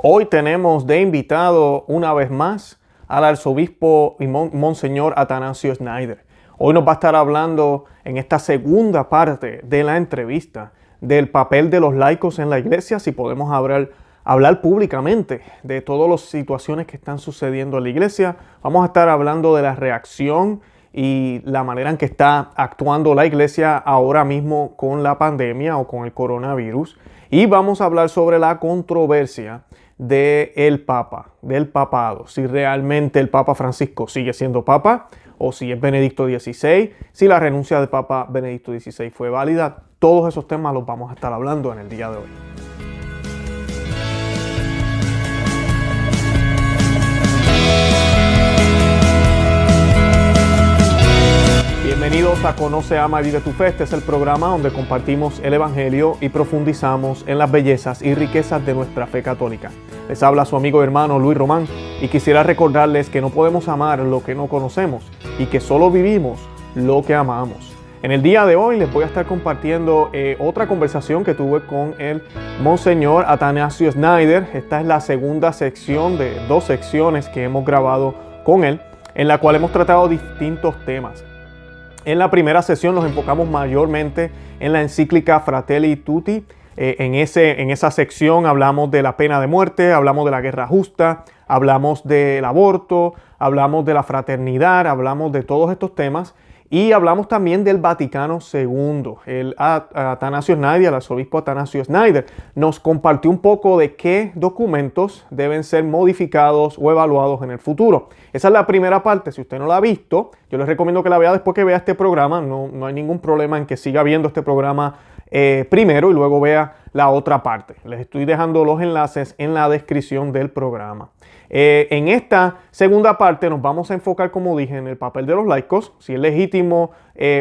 Hoy tenemos de invitado una vez más al arzobispo y Monseñor Atanasio Schneider. Hoy nos va a estar hablando en esta segunda parte de la entrevista del papel de los laicos en la iglesia, si podemos hablar públicamente de todas las situaciones que están sucediendo en la iglesia. Vamos a estar hablando de la reacción y la manera en que está actuando la iglesia ahora mismo con la pandemia o con el coronavirus. Y vamos a hablar sobre la controversia del Papa, del papado, si realmente el Papa Francisco sigue siendo Papa o si es Benedicto XVI, si la renuncia del Papa Benedicto XVI fue válida. Todos esos temas los vamos a estar hablando en el día de hoy. Bienvenidos a Conoce, Ama y Vive tu Fe. Este es el programa donde compartimos el Evangelio y profundizamos en las bellezas y riquezas de nuestra fe católica. Les habla su amigo y hermano Luis Román y quisiera recordarles que no podemos amar lo que no conocemos y que solo vivimos lo que amamos. En el día de hoy les voy a estar compartiendo otra conversación que tuve con el Monseñor Atanasio Schneider. Esta es la segunda sección de 2 secciones que hemos grabado con él, en la cual hemos tratado distintos temas. En la primera sesión nos enfocamos mayormente en la encíclica Fratelli Tutti. En esa sección hablamos de la pena de muerte, hablamos de la guerra justa, hablamos del aborto, hablamos de la fraternidad, hablamos de todos estos temas y hablamos también del Vaticano II. El Atanasio Schneider, el arzobispo Atanasio Schneider, nos compartió un poco de qué documentos deben ser modificados o evaluados en el futuro. Esa es la primera parte. Si usted no la ha visto, yo les recomiendo que la vea después que vea este programa. No hay ningún problema en que siga viendo este programa primero y luego vea la otra parte. Les estoy dejando los enlaces en la descripción del programa. En esta segunda parte nos vamos a enfocar, como dije, en el papel de los laicos, si es legítimo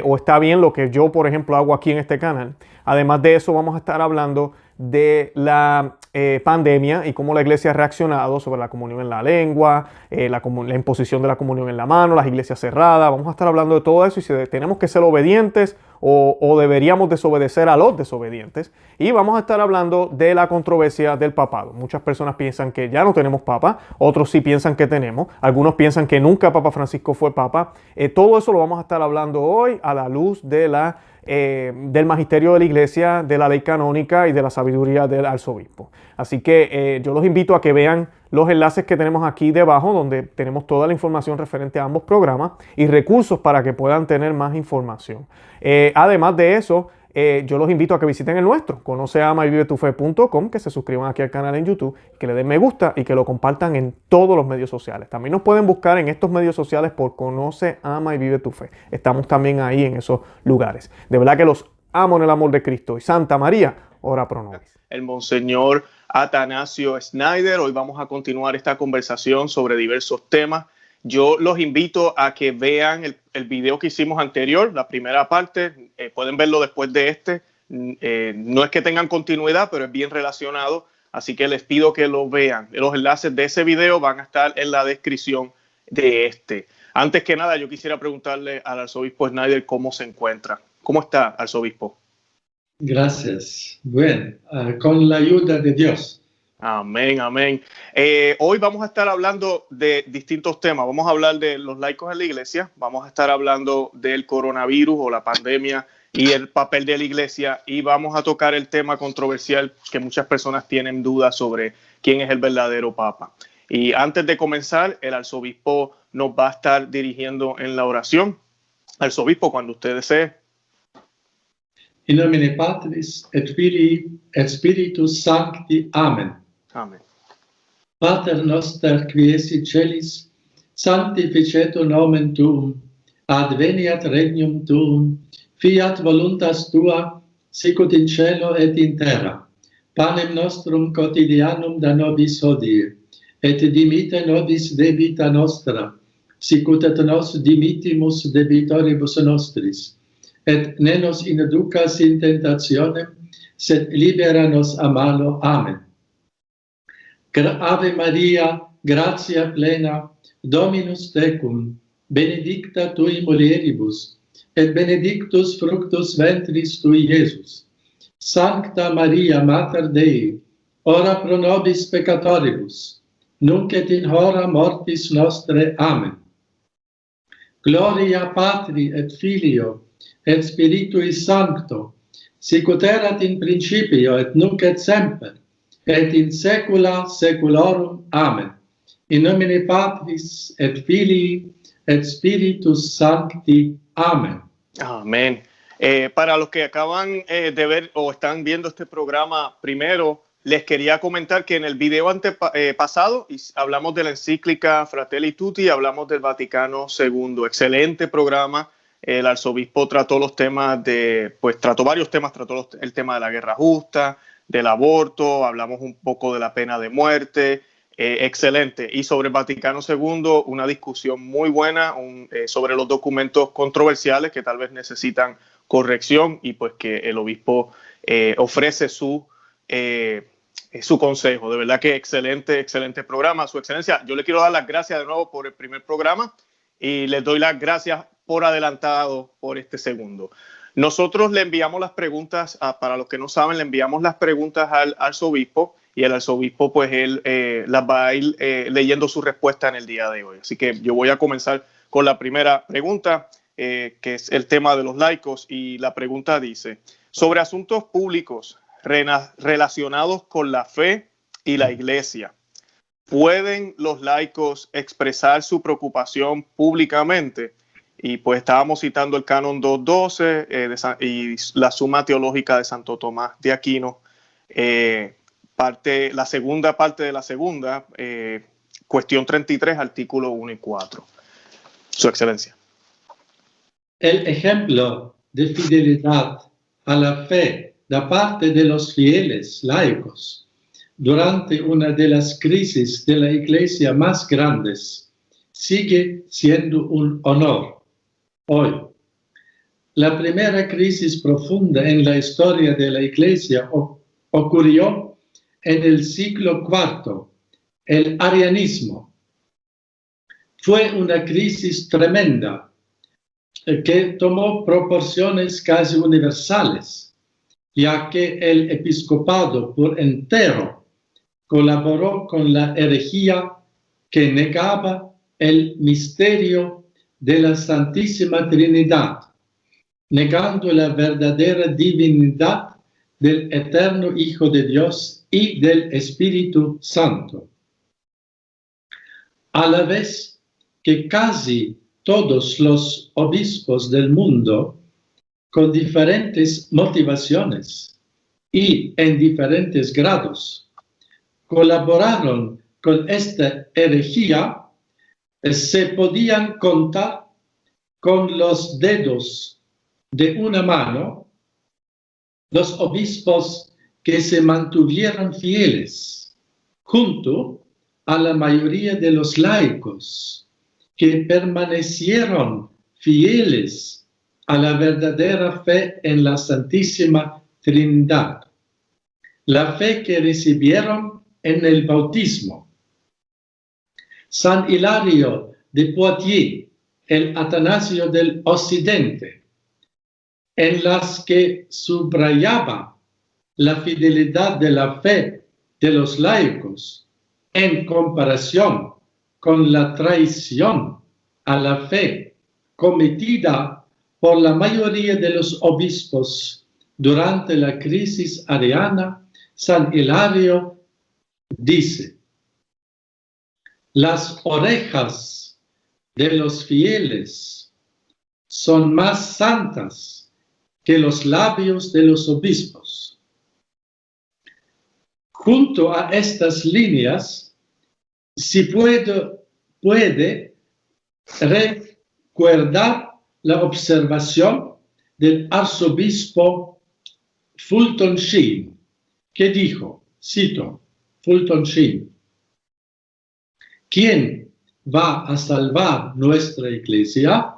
o está bien lo que yo, por ejemplo, hago aquí en este canal. Además de eso, vamos a estar hablando de la pandemia y cómo la iglesia ha reaccionado sobre la comunión en la lengua, la imposición de la comunión en la mano, las iglesias cerradas. Vamos a estar hablando de todo eso y si tenemos que ser obedientes o deberíamos desobedecer a los desobedientes. Y vamos a estar hablando de la controversia del papado. Muchas personas piensan que ya no tenemos papa, otros sí piensan que tenemos, algunos piensan que nunca Papa Francisco fue papa. Todo eso lo vamos a estar hablando hoy a la luz de del magisterio de la iglesia, de la ley canónica y de la sabiduría del arzobispo. Así que yo los invito a que vean los enlaces que tenemos aquí debajo, donde tenemos toda la información referente a ambos programas y recursos para que puedan tener más información. Además de eso, yo los invito a que visiten el nuestro, conoceamaYvivetufe.com, que se suscriban aquí al canal en YouTube, que le den me gusta y que lo compartan en todos los medios sociales. También nos pueden buscar en estos medios sociales por Conoce, Ama y Vive tu Fe. Estamos también ahí en esos lugares. De verdad que los amo en el amor de Cristo. Y Santa María, ora pro nobis. El Monseñor Atanasio Schneider. Hoy vamos a continuar esta conversación sobre diversos temas. Yo los invito a que vean el video que hicimos anterior, la primera parte. Pueden verlo después de este. No es que tengan continuidad, pero es bien relacionado. Así que les pido que lo vean. Los enlaces de ese video van a estar en la descripción de este. Antes que nada, yo quisiera preguntarle al arzobispo Schneider cómo se encuentra. ¿Cómo está, arzobispo? Gracias. Bueno, con la ayuda de Dios. Amén, amén. Hoy vamos a estar hablando de distintos temas. Vamos a hablar de los laicos en la iglesia, vamos a estar hablando del coronavirus o la pandemia y el papel de la iglesia, y vamos a tocar el tema controversial que muchas personas tienen dudas sobre quién es el verdadero papa. Y antes de comenzar, el arzobispo nos va a estar dirigiendo en la oración. Arzobispo, cuando usted desee. In nomine Patris et Filii et Spiritus Sancti. Amen. Amen. Pater noster qui es in celis, sanctificetur nomen tuum, adveniat regnum tuum, fiat voluntas tua, sicut in cielo et in terra. Panem nostrum quotidianum da nobis hodie, et dimitte nobis debita nostra, sicut et nos dimittimus debitoribus nostris. Et ne nos inducas in tentationem, sed libera nos a malo. Amen. Ave Maria, gratia plena, Dominus tecum, benedicta tui mulieribus, et benedictus fructus ventris tui, Iesus. Sancta Maria, Mater Dei, ora pro nobis peccatoribus, nunc et in hora mortis nostre. Amen. Gloria Patri et Filio et Spiritui Sancto, sic ut erat in principio et nunc et semper, et in saecula saeculorum. Amen. In nomine Patris et Filii et Spiritus Sancti. Amén. Amén. Para los que acaban de ver o están viendo este programa primero, les quería comentar que en el video pasado hablamos de la encíclica Fratelli Tutti, hablamos del Vaticano II. Excelente programa. El arzobispo trató los temas trató varios temas, trató el tema de la guerra justa, del aborto, hablamos un poco de la pena de muerte. Excelente. Y sobre el Vaticano II, una discusión muy buena sobre los documentos controversiales que tal vez necesitan corrección y pues que el obispo ofrece su consejo. De verdad que excelente programa. Su excelencia, yo le quiero dar las gracias de nuevo por el primer programa y les doy las gracias por adelantado por este segundo. Nosotros le enviamos las preguntas, para los que no saben, le enviamos las preguntas al arzobispo y el arzobispo pues él las va a ir leyendo su respuesta en el día de hoy. Así que yo voy a comenzar con la primera pregunta, que es el tema de los laicos, y la pregunta dice: sobre asuntos públicos relacionados con la fe y la iglesia, ¿pueden los laicos expresar su preocupación públicamente? Y pues estábamos citando el Canon 212 y la Suma Teológica de Santo Tomás de Aquino, la segunda parte de la segunda, cuestión 33, artículo 1 y 4. Su excelencia. El ejemplo de fidelidad a la fe da parte de los fieles laicos durante una de las crisis de la Iglesia más grandes sigue siendo un honor. Hoy, la primera crisis profunda en la historia de la Iglesia ocurrió en el siglo IV, el arianismo. Fue una crisis tremenda que tomó proporciones casi universales, ya que el episcopado por entero colaboró con la herejía que negaba el misterio de la Santísima Trinidad, negando la verdadera divinidad del eterno Hijo de Dios y del Espíritu Santo. A la vez que casi todos los obispos del mundo, con diferentes motivaciones y en diferentes grados, colaboraron con esta herejía, se podían contar con los dedos de una mano los obispos que se mantuvieron fieles, junto a la mayoría de los laicos que permanecieron fieles a la verdadera fe en la Santísima Trinidad, la fe que recibieron en el bautismo. San Hilario de Poitiers, el Atanasio del Occidente, en las que subrayaba la fidelidad de la fe de los laicos en comparación con la traición a la fe cometida por la mayoría de los obispos durante la crisis ariana. San Hilario dice: las orejas de los fieles son más santas que los labios de los obispos. Junto a estas líneas, si puede recordar la observación del arzobispo Fulton Sheen, que dijo, cito, Fulton Sheen: ¿quién va a salvar nuestra iglesia?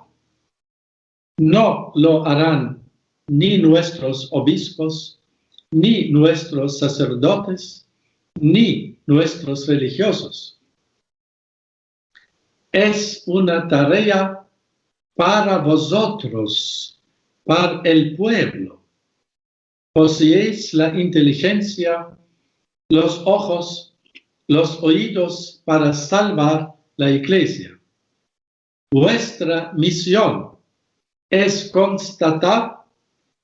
No lo harán ni nuestros obispos, ni nuestros sacerdotes, ni nuestros religiosos. Es una tarea para vosotros, para el pueblo. Poseéis la inteligencia los ojos, los oídos para salvar la Iglesia. Vuestra misión es constatar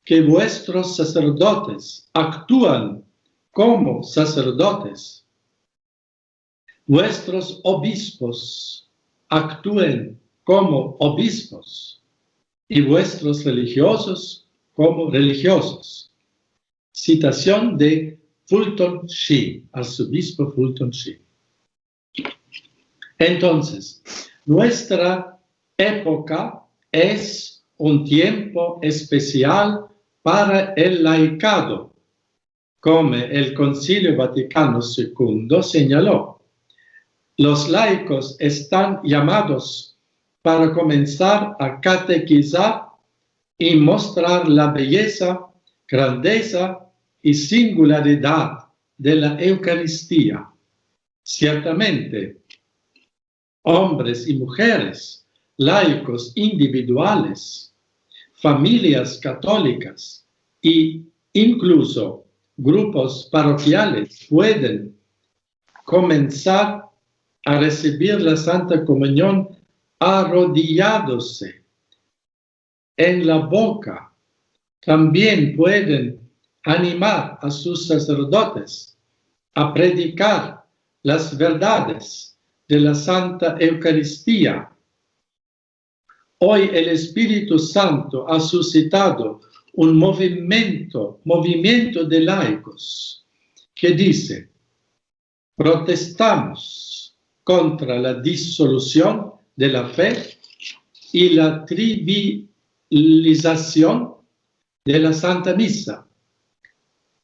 que vuestros sacerdotes actúan como sacerdotes. Vuestros obispos actúen como obispos y vuestros religiosos como religiosos. Citación de Fulton Sheen, arzobispo Fulton Sheen. Entonces, nuestra época es un tiempo especial para el laicado, como el Concilio Vaticano II señaló. Los laicos están llamados para comenzar a catequizar y mostrar la belleza, grandeza y singularidad de la Eucaristía. Ciertamente, hombres y mujeres, laicos individuales, familias católicas e incluso grupos parroquiales pueden comenzar a recibir la Santa Comunión arrodillándose en la boca. También pueden animar a sus sacerdotes a predicar las verdades de la Santa Eucaristía. Hoy el Espíritu Santo ha suscitado un movimiento de laicos que dice: protestamos contra la disolución de la fe y la trivialización de la Santa Misa.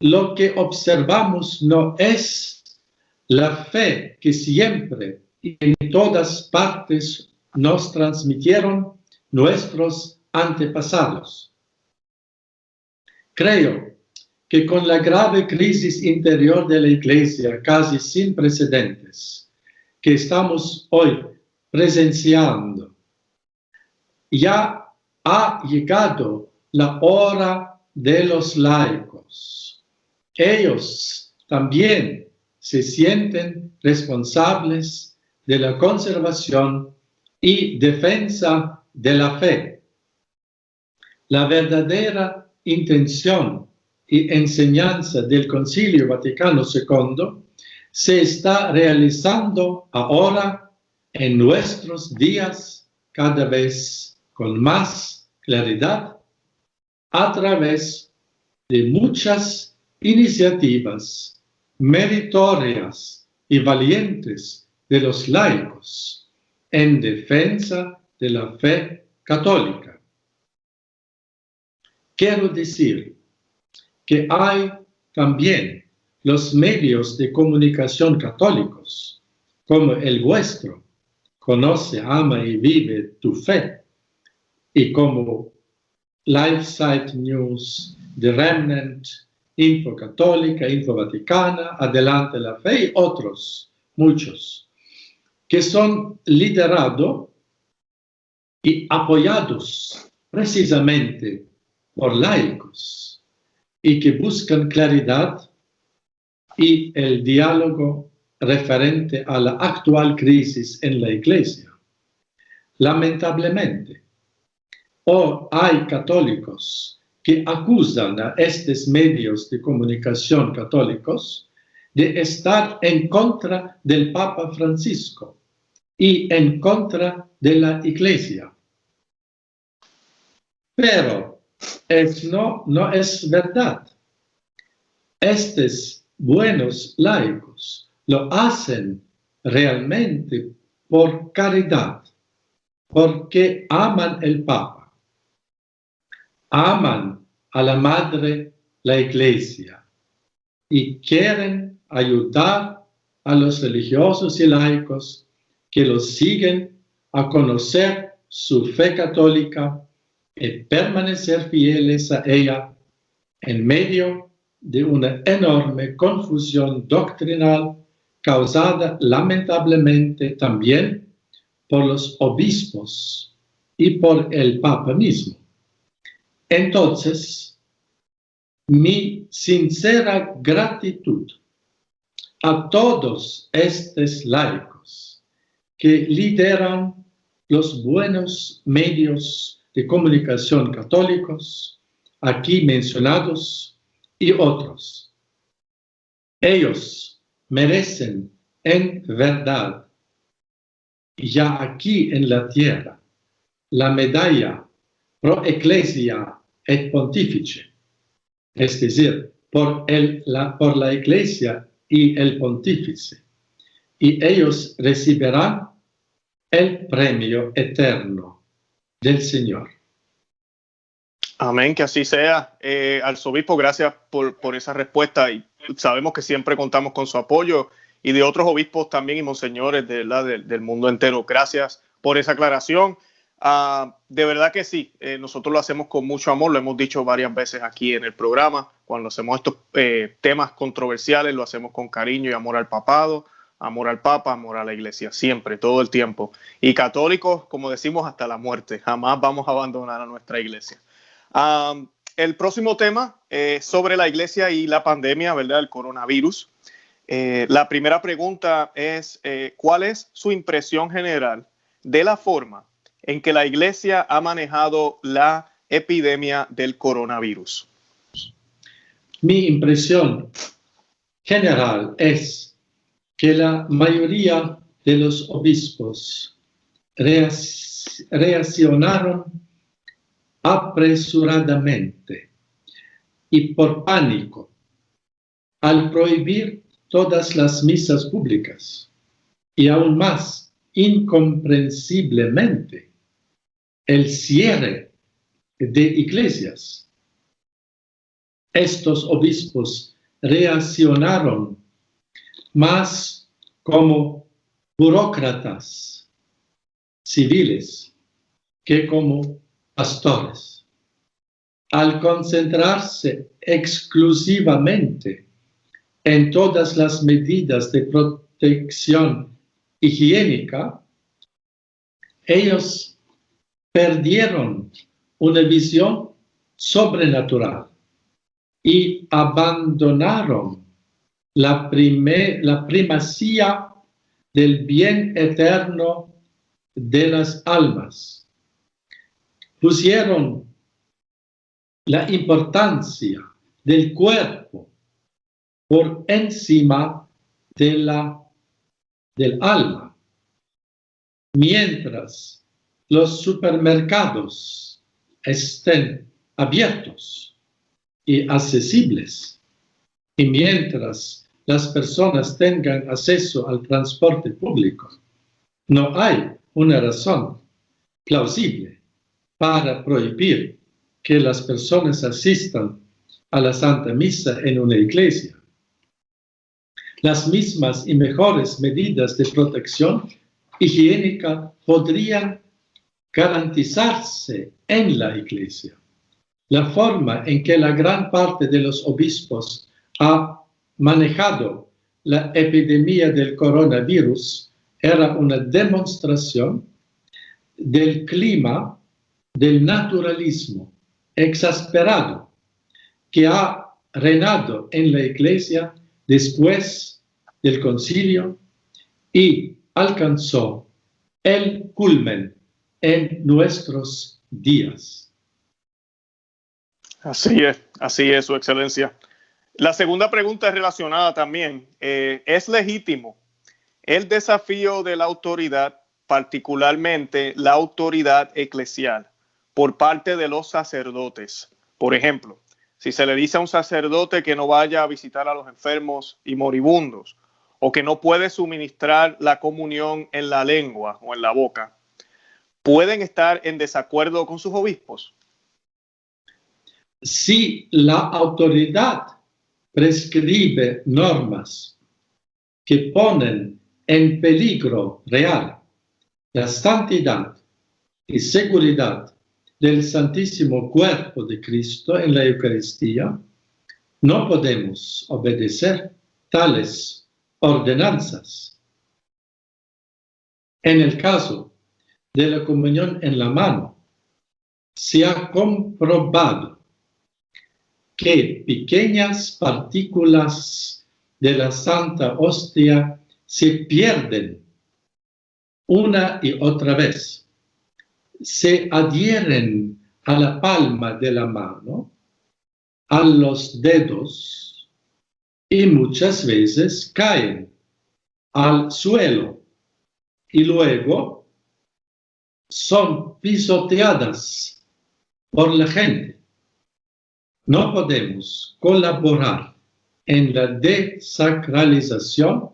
Lo que observamos no es la fe que siempre y en todas partes nos transmitieron nuestros antepasados. Creo que con la grave crisis interior de la Iglesia, casi sin precedentes, que estamos hoy presenciando, ya ha llegado la hora de los laicos. Ellos también se sienten responsables de la conservación y defensa de la fe. La verdadera intención y enseñanza del Concilio Vaticano II se está realizando ahora en nuestros días cada vez con más claridad a través de muchas iniciativas meritorias y valientes de los laicos en defensa de la fe católica. Quiero decir que hay también los medios de comunicación católicos, como el vuestro, Conoce, Ama y Vive tu Fe, y como LifeSite News, The Remnant, Info Católica, Info Vaticana, Adelante la Fe y otros, muchos, que son liderados y apoyados precisamente por laicos y que buscan claridad y el diálogo referente a la actual crisis en la Iglesia. Lamentablemente, hoy hay católicos que acusan a estos medios de comunicación católicos de estar en contra del Papa Francisco y en contra de la Iglesia. Pero no es verdad. Estos buenos laicos lo hacen realmente por caridad, porque aman el Papa, aman a la Madre, la Iglesia, y quieren ayudar a los religiosos y laicos que los siguen a conocer su fe católica y permanecer fieles a ella en medio de una enorme confusión doctrinal causada lamentablemente también por los obispos y por el Papa mismo. Entonces, mi sincera gratitud a todos estos laicos que lideran los buenos medios de comunicación católicos, aquí mencionados, y otros. Ellos merecen en verdad, ya aquí en la tierra, la medalla pro ecclesia et pontifice, es decir, por la iglesia y el pontífice, y ellos recibirán el premio eterno del Señor. Amén, que así sea. Arzobispo, gracias por esa respuesta, y sabemos que siempre contamos con su apoyo y de otros obispos también y monseñores del mundo entero. Gracias por esa aclaración. De verdad que sí, nosotros lo hacemos con mucho amor, lo hemos dicho varias veces aquí en el programa. Cuando hacemos estos temas controversiales, lo hacemos con cariño y amor al papado, amor al Papa, amor a la Iglesia, siempre, todo el tiempo. Y católicos, como decimos, hasta la muerte. Jamás vamos a abandonar a nuestra Iglesia. El próximo tema es sobre la Iglesia y la pandemia, ¿verdad? El coronavirus. La primera pregunta es, ¿cuál es su impresión general de la forma en que la Iglesia ha manejado la epidemia del coronavirus? Mi impresión general es que la mayoría de los obispos reaccionaron apresuradamente y por pánico al prohibir todas las misas públicas y aún más incomprensiblemente el cierre de iglesias. Estos obispos reaccionaron más como burócratas civiles que como pastores. Al concentrarse exclusivamente en todas las medidas de protección higiénica, ellos perdieron una visión sobrenatural y abandonaron la primacía del bien eterno de las almas. Pusieron la importancia del cuerpo por encima del alma, mientras los supermercados estén abiertos y accesibles, y mientras las personas tengan acceso al transporte público, no hay una razón plausible para prohibir que las personas asistan a la Santa Misa en una iglesia. Las mismas y mejores medidas de protección higiénica podrían garantizarse en la iglesia. La forma en que la gran parte de los obispos ha manejado la epidemia del coronavirus era una demostración del clima del naturalismo exasperado que ha reinado en la iglesia después del concilio y alcanzó el culmen en nuestros días. Así es, Su Excelencia. La segunda pregunta es relacionada también. ¿Es legítimo el desafío de la autoridad, particularmente la autoridad eclesial, por parte de los sacerdotes? Por ejemplo, si se le dice a un sacerdote que no vaya a visitar a los enfermos y moribundos, o que no puede suministrar la comunión en la lengua o en la boca, ¿pueden estar en desacuerdo con sus obispos? Si la autoridad prescribe normas que ponen en peligro real la santidad y seguridad del Santísimo Cuerpo de Cristo en la Eucaristía, no podemos obedecer tales ordenanzas. En el caso de la comunión en la mano, se ha comprobado que pequeñas partículas de la Santa Hostia se pierden una y otra vez. Se adhieren a la palma de la mano, a los dedos, y muchas veces caen al suelo y luego son pisoteadas por la gente. No podemos colaborar en la desacralización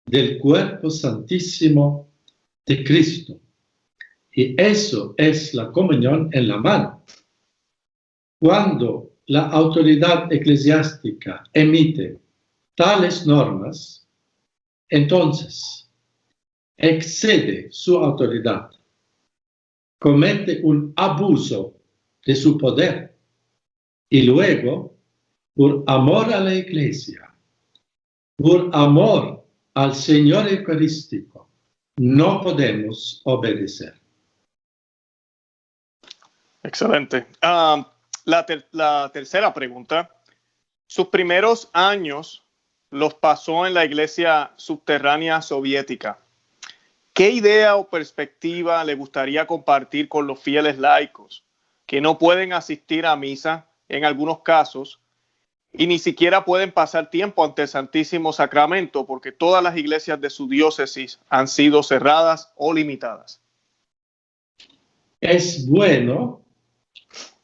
del cuerpo santísimo de Cristo. Y eso es la comunión en la mano. Cuando la autoridad eclesiástica emite tales normas, entonces excede su autoridad, comete un abuso de su poder y luego, por amor a la Iglesia, por amor al Señor Eucarístico, no podemos obedecer. Excelente. La tercera pregunta. Sus primeros años los pasó en la iglesia subterránea soviética. ¿Qué idea o perspectiva le gustaría compartir con los fieles laicos que no pueden asistir a misa en algunos casos y ni siquiera pueden pasar tiempo ante el Santísimo Sacramento porque todas las iglesias de su diócesis han sido cerradas o limitadas? Es bueno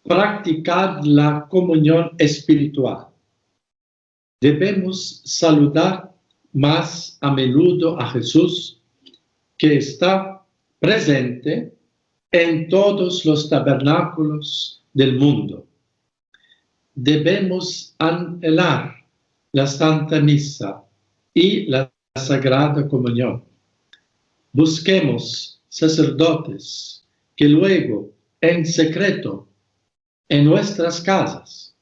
practicar la comunión espiritual. Debemos saludar más a menudo a Jesús, que está presente en todos los tabernáculos del mundo. Debemos anhelar la Santa Misa y la Sagrada Comunión. Busquemos sacerdotes que luego, en secreto, en nuestras casas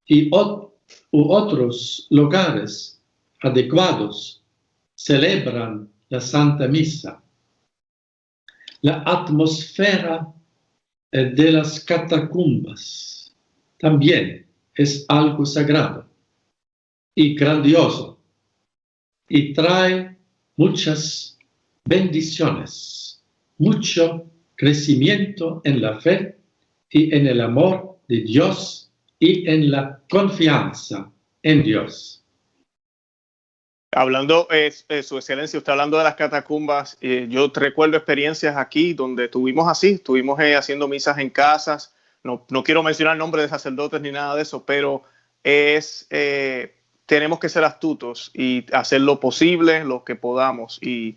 y otros lugares adecuados, celebran la Santa Misa. La atmósfera de las catacumbas también es algo sagrado y grandioso y trae muchas bendiciones, mucho crecimiento en la fe y en el amor de Dios y en la confianza en Dios. Hablando, Su Excelencia, usted hablando de las catacumbas, yo recuerdo experiencias aquí donde estuvimos haciendo misas en casas. No quiero mencionar nombres de sacerdotes ni nada de eso, pero tenemos que ser astutos y hacer lo posible, lo que podamos, y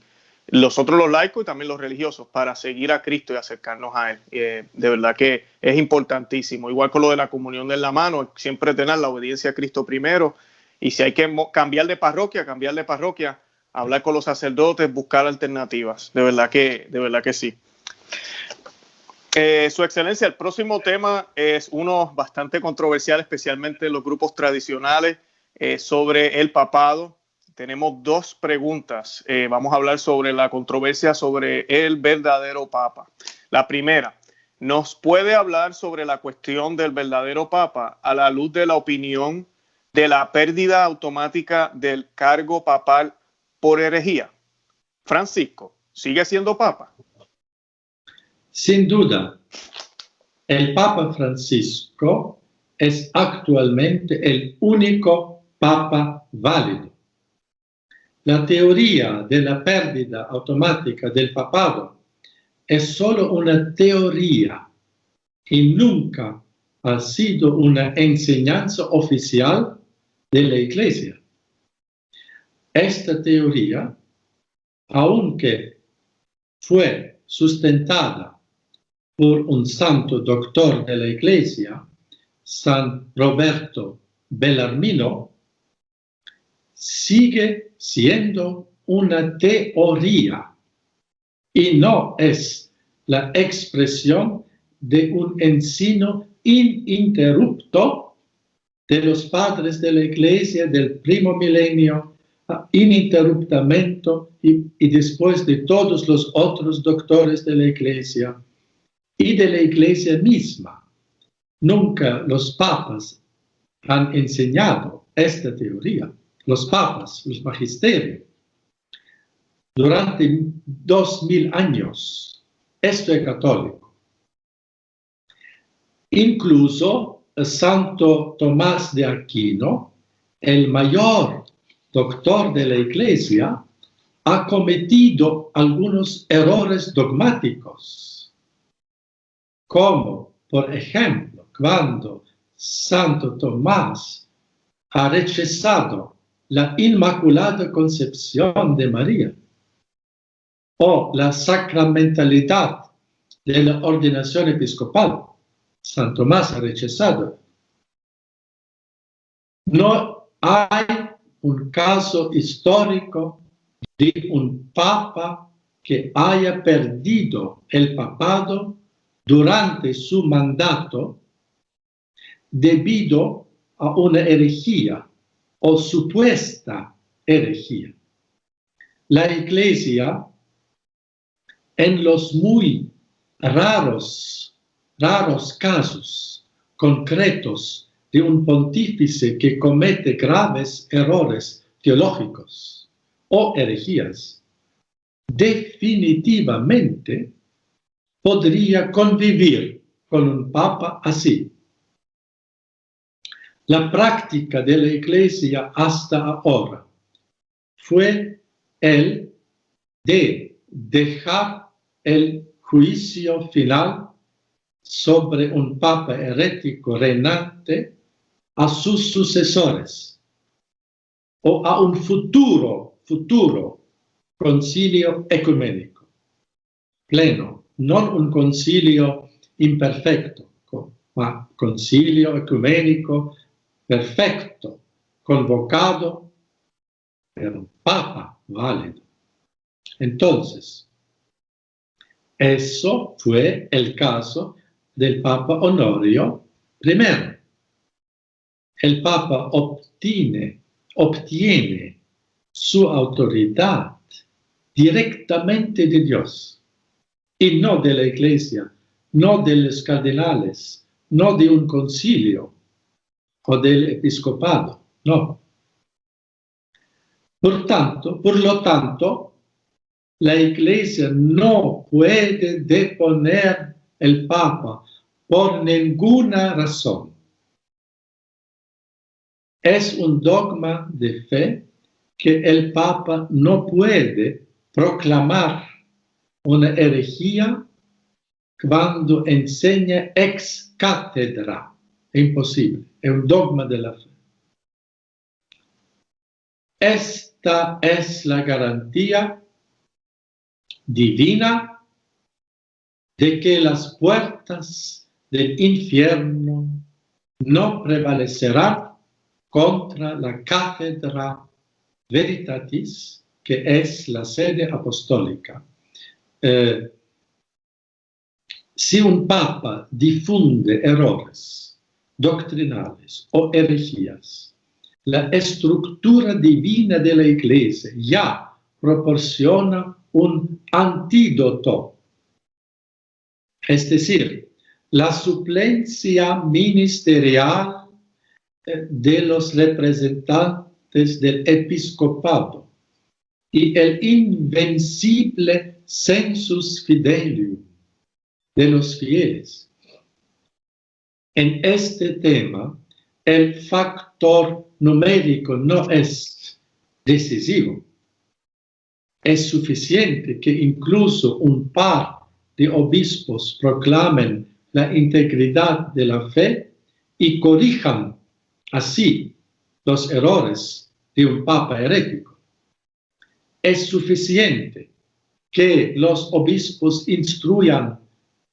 nosotros los laicos y también los religiosos, para seguir a Cristo y acercarnos a Él. De verdad que es importantísimo. Igual con lo de la comunión en la mano, siempre tener la obediencia a Cristo primero. Y si hay que cambiar de parroquia, hablar con los sacerdotes, buscar alternativas. De verdad que sí. Su Excelencia, el próximo tema es uno bastante controversial, especialmente en los grupos tradicionales, sobre el papado. Tenemos dos preguntas. Vamos a hablar sobre la controversia sobre el verdadero papa. La primera, ¿nos puede hablar sobre la cuestión del verdadero papa a la luz de la opinión de la pérdida automática del cargo papal por herejía? Francisco, ¿sigue siendo papa? Sin duda, el Papa Francisco es actualmente el único papa válido. La teoría de la pérdida automática del papado es solo una teoría y nunca ha sido una enseñanza oficial de la Iglesia. Esta teoría, aunque fue sustentada por un santo doctor de la Iglesia, San Roberto Bellarmino, sigue siendo una teoría y no es la expresión de un ensino ininterrupto de los padres de la Iglesia del primo milenio, ininterruptamente y después de todos los otros doctores de la Iglesia y de la Iglesia misma. Nunca los papas han enseñado esta teoría. los papas, los magisterios, durante 2000 años. Esto es católico. Incluso Santo Tomás de Aquino, el mayor doctor de la Iglesia, ha cometido algunos errores dogmáticos, como, por ejemplo, cuando Santo Tomás ha rechazado la Inmaculada Concepción de María o la sacramentalidad de la ordenación episcopal. San Tomás ha rechazado. No hay un caso histórico de un papa que haya perdido el papado durante su mandato debido a una herejía o supuesta herejía. La Iglesia, en los muy raros casos concretos de un pontífice que comete graves errores teológicos o herejías, definitivamente podría convivir con un papa así. La práctica de la Iglesia hasta ahora fue el de dejar el juicio final sobre un papa herético reinante a sus sucesores o a un futuro concilio ecuménico pleno, no un concilio imperfecto, ma concilio ecuménico perfecto, convocado por un papa válido. Entonces, eso fue el caso del Papa Honorio I. El Papa obtiene su autoridad directamente de Dios y no de la Iglesia, no de los cardenales, no de un concilio o del episcopado, no. Por lo tanto, la Iglesia no puede deponer el Papa por ninguna razón. Es un dogma de fe que el Papa no puede proclamar una herejía cuando enseña ex cátedra. Es imposible, es un dogma de la fe. Esta es la garantía divina de que las puertas del infierno no prevalecerán contra la cátedra Veritatis, que es la sede apostólica. Si un papa difunde errores doctrinales o herejías, la estructura divina de la Iglesia ya proporciona un antídoto. Es decir, la suplencia ministerial de los representantes del episcopado y el invencible sensus fidelium de los fieles. En este tema, el factor numérico no es decisivo. Es suficiente que incluso un par de obispos proclamen la integridad de la fe y corrijan así los errores de un papa herético. Es suficiente que los obispos instruyan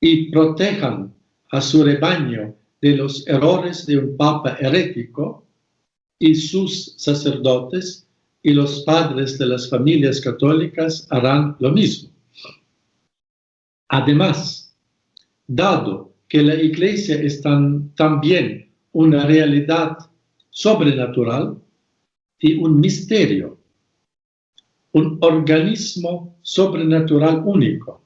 y protejan a su rebaño de los errores de un papa herético, y sus sacerdotes y los padres de las familias católicas harán lo mismo. Además, dado que la Iglesia es también una realidad sobrenatural y un misterio, un organismo sobrenatural único,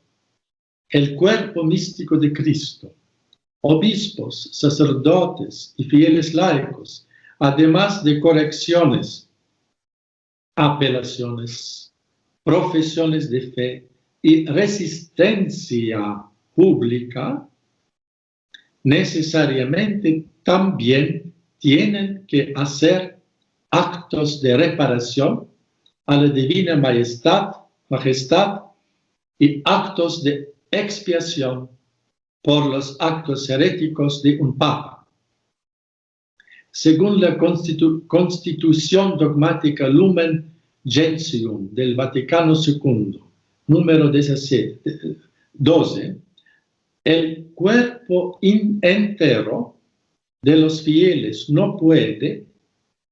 el cuerpo místico de Cristo, obispos, sacerdotes y fieles laicos, además de correcciones apelaciones, profesiones de fe y resistencia pública, necesariamente también tienen que hacer actos de reparación a la divina majestad y actos de expiación por los actos heréticos de un papa. Según la Constitución Dogmática Lumen Gentium del Vaticano II, número 12, el cuerpo entero de los fieles no puede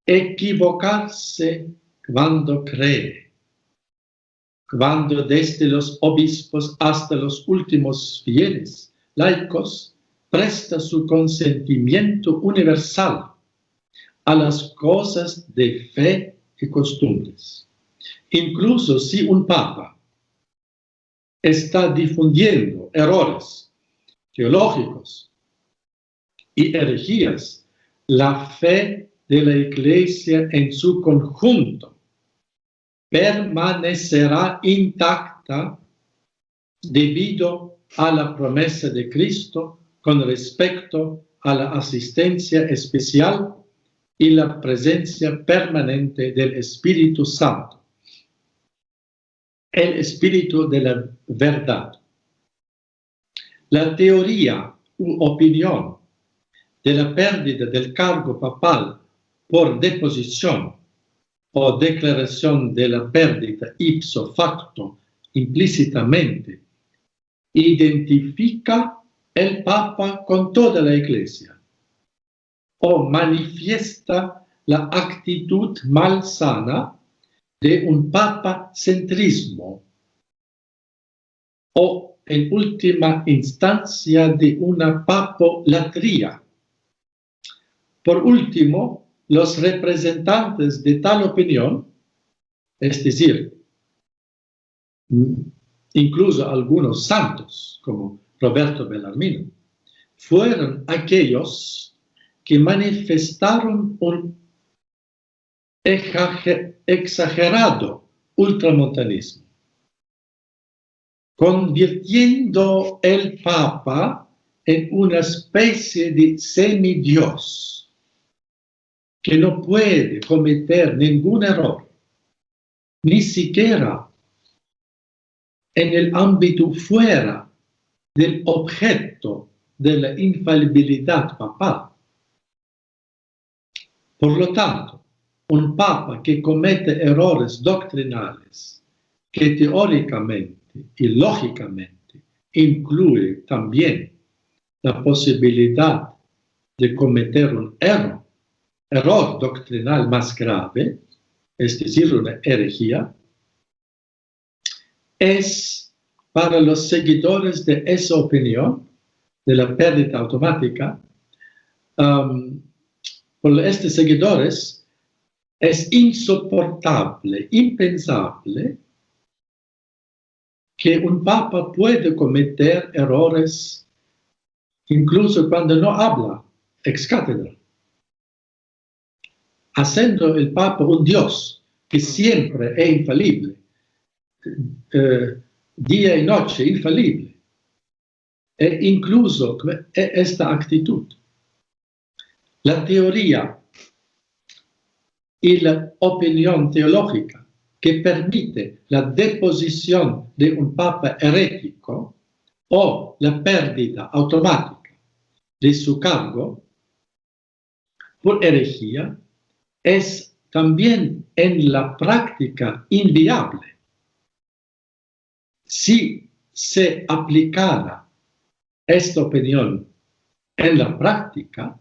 equivocarse cuando cree, cuando desde los obispos hasta los últimos fieles laicos presta su consentimiento universal a las cosas de fe y costumbres. Incluso si un papa está difundiendo errores teológicos y herejías, la fe de la Iglesia en su conjunto permanecerá intacta debido a la promesa de Cristo con respecto a la asistencia especial y la presencia permanente del Espíritu Santo, el Espíritu de la verdad. La teoría u opinión de la pérdida del cargo papal por deposición o declaración de la pérdida ipso facto implícitamente identifica el Papa con toda la Iglesia o manifiesta la actitud malsana de un papacentrismo o, en última instancia, de una papolatría. Por último, los representantes de tal opinión, es decir, incluso algunos santos, como Roberto Bellarmino, fueron aquellos que manifestaron un exagerado ultramontanismo, convirtiendo el Papa en una especie de semidios que no puede cometer ningún error, ni siquiera en el ámbito fuera del objeto de la infalibilidad papal. Por lo tanto, un papa que comete errores doctrinales que teóricamente y lógicamente incluye también la posibilidad de cometer un error doctrinal más grave, es decir, una herejía, es para los seguidores de esa opinión, de la pérdida automática, por estos seguidores es insoportable, impensable que un papa puede cometer errores incluso cuando no habla ex cátedra, haciendo el papa un Dios que siempre es infalible, día y noche infalible, e incluso esta actitud. La teoría y la opinión teológica que permite la deposición de un papa herético o la pérdida automática de su cargo por herejía es también en la práctica inviable. Si se aplicara esta opinión en la práctica,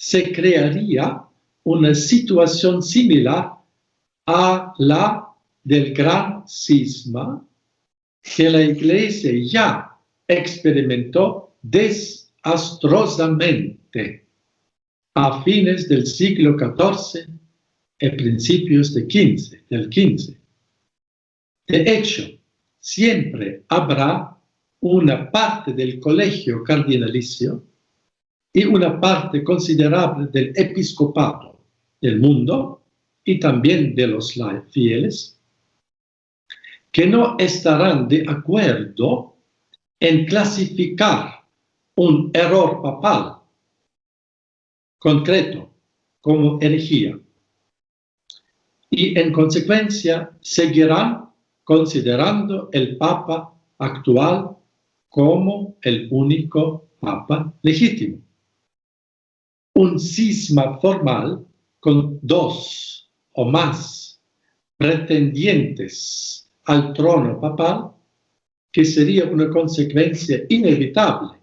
se crearía una situación similar a la del gran cisma que la Iglesia ya experimentó desastrosamente a fines del siglo XIV y principios del XV. De hecho, siempre habrá una parte del colegio cardinalicio y una parte considerable del episcopado del mundo y también de los fieles, que no estarán de acuerdo en clasificar un error papal concreto como herejía, y en consecuencia seguirán considerando el Papa actual como el único Papa legítimo. Un cisma formal con dos o más pretendientes al trono papal, que sería una consecuencia inevitable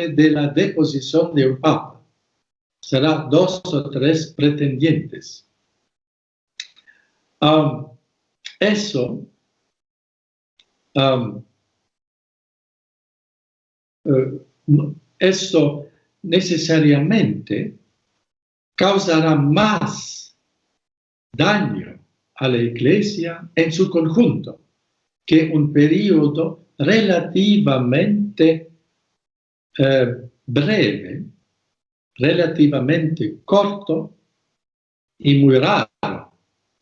de la deposición de un Papa. Será 2 o 3 pretendientes. Esto necesariamente causará más daño a la Iglesia en su conjunto que un periodo relativamente breve, relativamente corto y muy raro,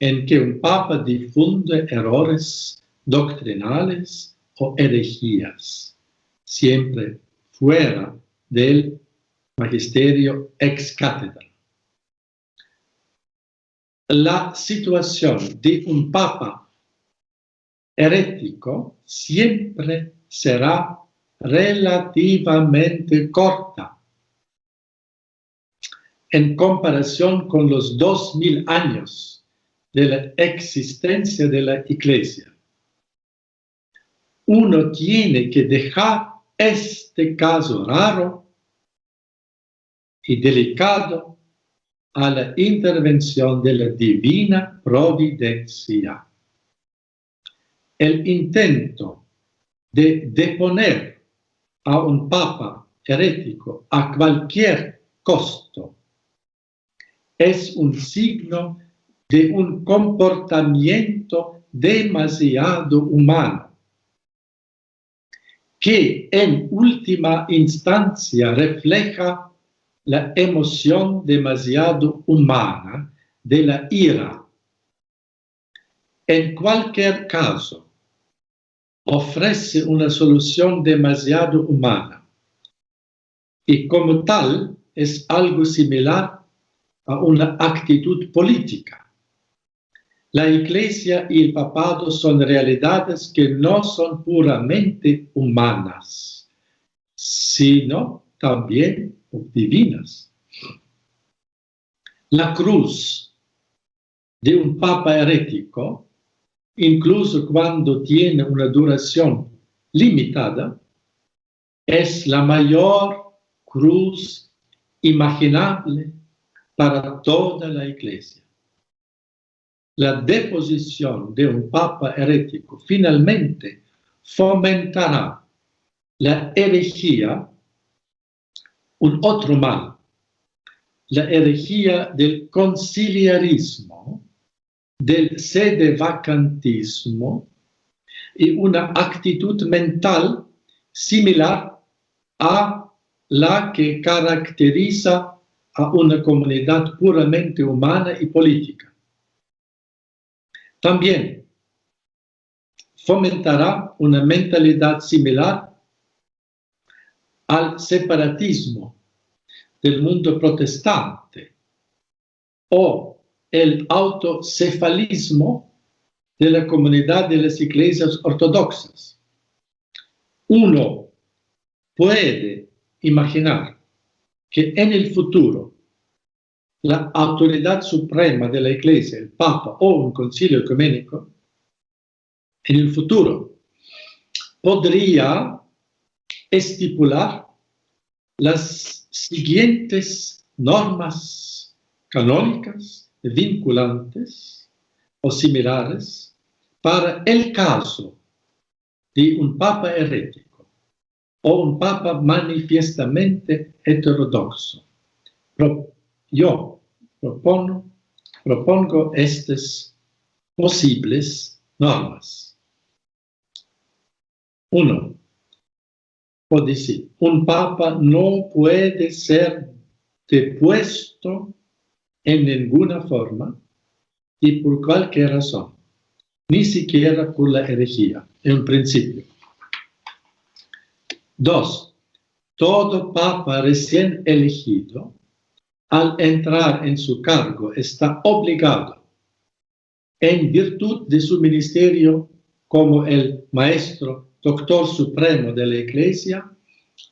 en que un Papa difunde errores doctrinales o herejías, siempre fuera del magisterio ex cátedra. La situación de un Papa herético siempre será relativamente corta en comparación con los 2000 años de la existencia de la Iglesia. Uno tiene que dejar este caso raro y delicado a la intervención de la divina providencia. El intento de deponer a un Papa herético a cualquier costo es un signo de un comportamiento demasiado humano, que en última instancia refleja la emoción demasiado humana de la ira. En cualquier caso, ofrece una solución demasiado humana y como tal es algo similar a una actitud política. La Iglesia y el papado son realidades que no son puramente humanas, sino también divinas. La cruz de un Papa herético, incluso cuando tiene una duración limitada, es la mayor cruz imaginable para toda la Iglesia. La deposición de un Papa herético finalmente fomentará la herejía, un otro mal, la herejía del conciliarismo, del sedevacantismo y una actitud mental similar a la que caracteriza a una comunidad puramente humana y política. También fomentará una mentalidad similar al separatismo del mundo protestante o el autocefalismo de la comunidad de las iglesias ortodoxas. Uno puede imaginar que en el futuro la autoridad suprema de la Iglesia, el Papa o un concilio ecuménico, en el futuro podría estipular las siguientes normas canónicas, vinculantes o similares para el caso de un Papa herético o un Papa manifiestamente heterodoxo. Yo propongo estas posibles normas. 1. Un Papa no puede ser depuesto en ninguna forma y por cualquier razón, ni siquiera por la herejía, en principio. 2. Todo papa recién elegido, al entrar en su cargo, está obligado, en virtud de su ministerio como el maestro, doctor supremo de la Iglesia,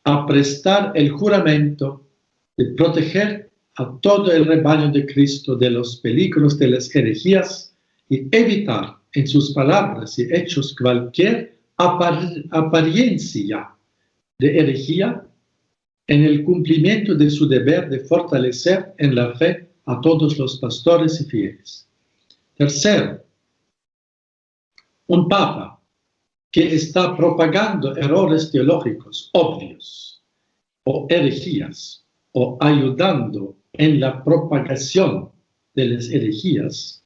a prestar el juramento de proteger a todo el rebaño de Cristo de los peligros de las herejías y evitar en sus palabras y hechos cualquier apariencia de herejía, en el cumplimiento de su deber de fortalecer en la fe a todos los pastores y fieles. 3. Un papa que está propagando errores teológicos obvios o herejías o ayudando en la propagación de las herejías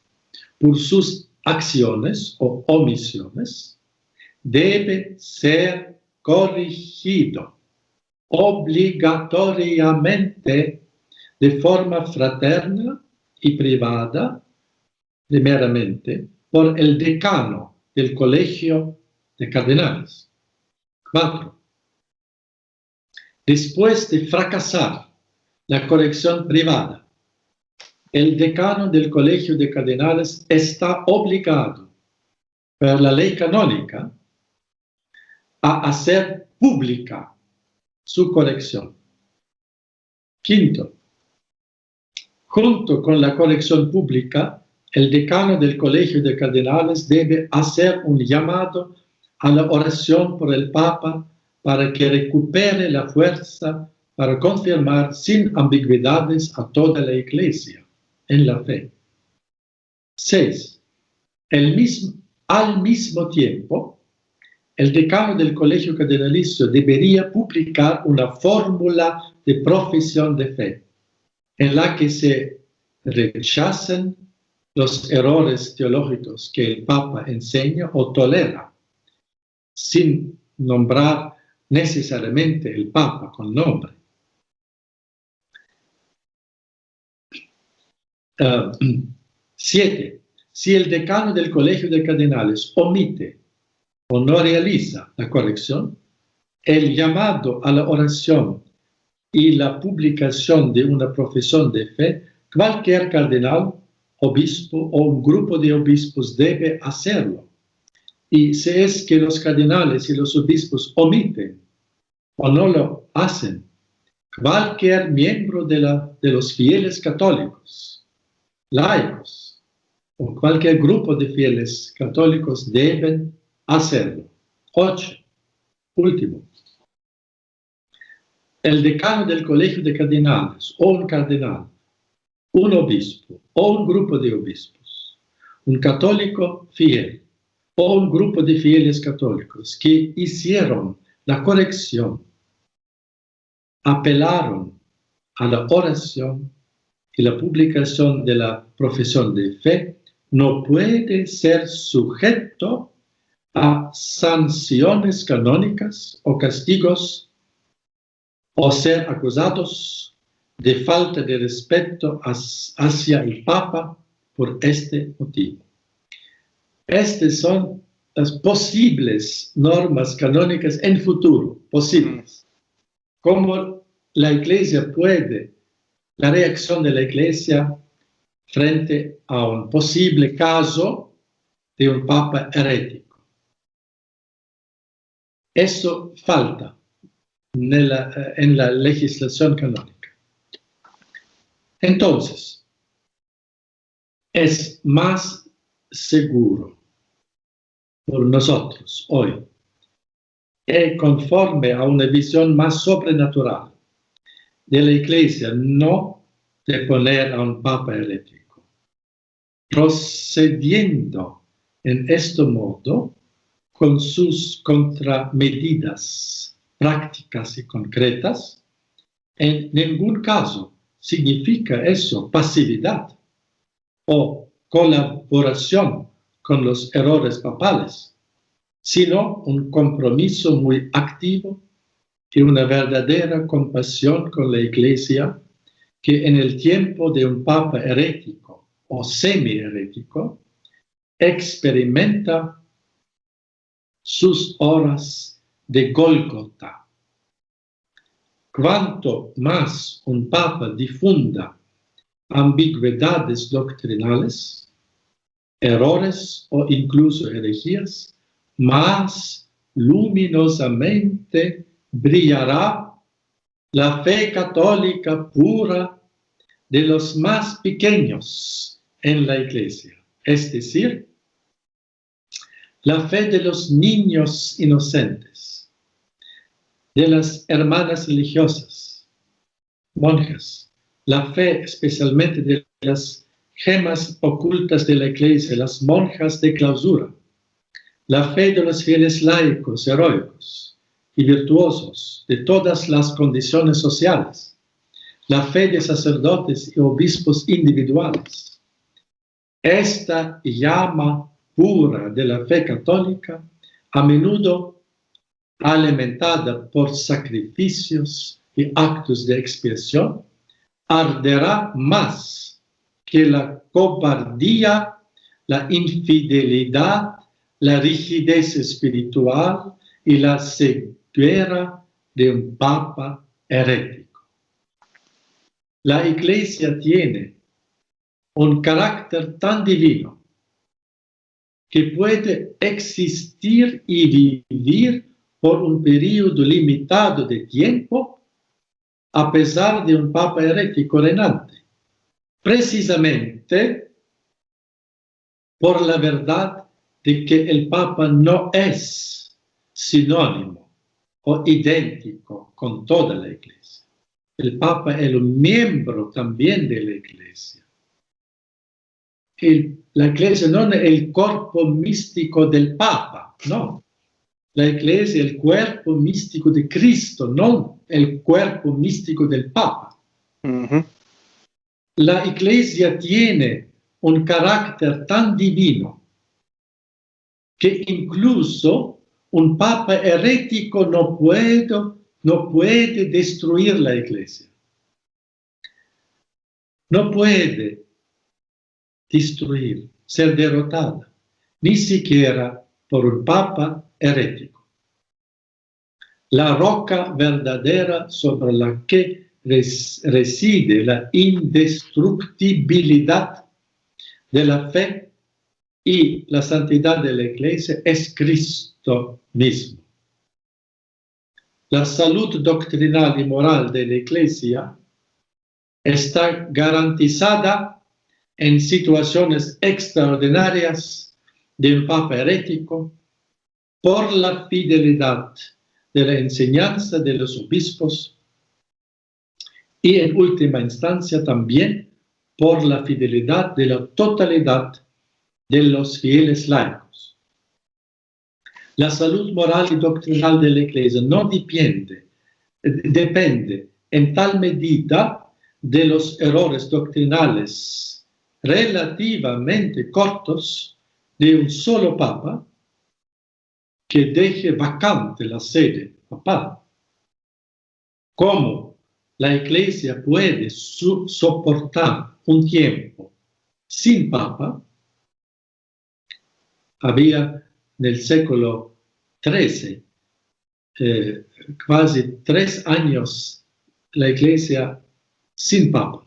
por sus acciones o omisiones, debe ser corregido obligatoriamente de forma fraterna y privada, primeramente, por el decano del Colegio de Cardenales. 4. Después de fracasar la corrección privada, el decano del Colegio de Cardenales está obligado por la ley canónica a hacer pública su corrección. 5. Junto con la corrección pública, el decano del Colegio de Cardenales debe hacer un llamado a la oración por el Papa para que recupere la fuerza para confirmar sin ambigüedades a toda la Iglesia en la fe. 6. Al mismo tiempo, el decano del Colegio Cardenalicio debería publicar una fórmula de profesión de fe en la que se rechacen los errores teológicos que el Papa enseña o tolera, sin nombrar necesariamente el Papa con nombre. 7. Si el decano del Colegio de Cardenales omite o no realiza la corrección, el llamado a la oración y la publicación de una profesión de fe, cualquier cardenal, obispo o un grupo de obispos debe hacerlo. Y si es que los cardenales y los obispos omiten o no lo hacen, cualquier miembro de los fieles católicos, laicos o cualquier grupo de fieles católicos deben hacerlo. 8. Último. El decano del Colegio de Cardenales o un cardenal, un obispo o un grupo de obispos, un católico fiel o un grupo de fieles católicos que hicieron la corrección, apelaron a la oración y la publicación de la profesión de fe, no puede ser sujeto a sanciones canónicas o castigos o ser acusados de falta de respeto hacia el Papa por este motivo. Estas son las posibles normas canónicas en futuro, posibles. ¿Cómo la Iglesia puede, la reacción de la Iglesia frente a un posible caso de un Papa herético? Eso falta en la legislación canónica. Entonces, es más seguro por nosotros hoy y conforme a una visión más sobrenatural de la Iglesia, no de poner a un Papa herético. Procediendo en este modo, con sus contramedidas prácticas y concretas, en ningún caso significa eso pasividad o colaboración con los errores papales, sino un compromiso muy activo y una verdadera compasión con la Iglesia que en el tiempo de un papa herético o semi-herético experimenta sus horas de Gólgota. Cuanto más un papa difunda ambigüedades doctrinales, errores o incluso herejías, más luminosamente brillará la fe católica pura de los más pequeños en la Iglesia, es decir, la fe de los niños inocentes, de las hermanas religiosas, monjas, la fe especialmente de las gemas ocultas de la Iglesia, las monjas de clausura, la fe de los fieles laicos, heroicos y virtuosos de todas las condiciones sociales, la fe de sacerdotes y obispos individuales. Esta llama pura de la fe católica, a menudo alimentada por sacrificios y actos de expiación, arderá más que la cobardía, la infidelidad, la rigidez espiritual y la ceguera de un papa herético. La Iglesia tiene un carácter tan divino que puede existir y vivir por un periodo limitado de tiempo a pesar de un papa herético reinante, precisamente por la verdad de que el papa no es sinónimo o idéntico con toda la Iglesia. El papa es un miembro también de la Iglesia. La Iglesia no es el cuerpo místico del papa, no. La Iglesia es el cuerpo místico de Cristo, no el cuerpo místico del papa. La Iglesia tiene un carácter tan divino que incluso un papa herético no puede destruir la Iglesia. No puede destruir, ser derrotada, ni siquiera por un papa herético. La roca verdadera sobre la que reside la indestructibilidad de la fe y la santidad de la Iglesia es Cristo mismo. La salud doctrinal y moral de la Iglesia está garantizada en situaciones extraordinarias de un papa herético por la fidelidad de la enseñanza de los obispos y en última instancia también por la fidelidad de la totalidad de los fieles laicos. La salud moral y doctrinal de la Iglesia no depende en tal medida de los errores doctrinales relativamente cortos de un solo papa que deje vacante la sede papal. ¿Cómo la Iglesia puede soportar un tiempo sin papa? Había en el século XIII casi 3 años la Iglesia sin papa.